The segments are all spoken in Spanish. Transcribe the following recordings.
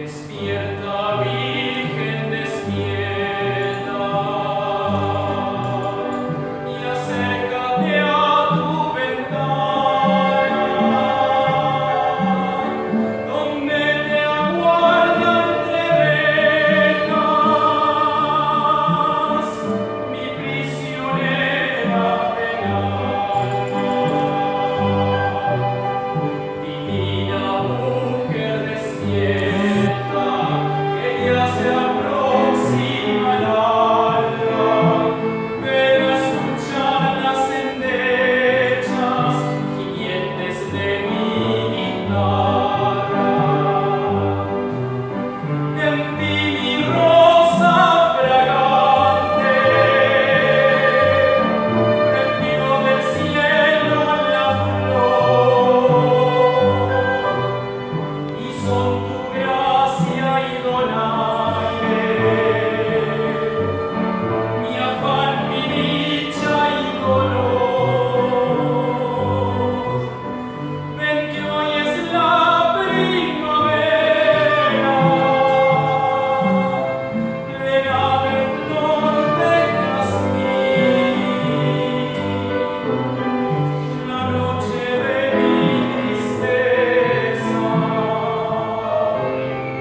Despierta, Virgen, despierta, y acércate a tu ventana, donde te aguarda entre rejas mi prisionera del alma. Divina mujer, despierta. Se aproxima el alba, ven a escuchar las endechas gimientes de mi guitarra. En ti mi rosa fragante, prendido del cielo la flor, y son tu gracia y donaire.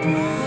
Thank you.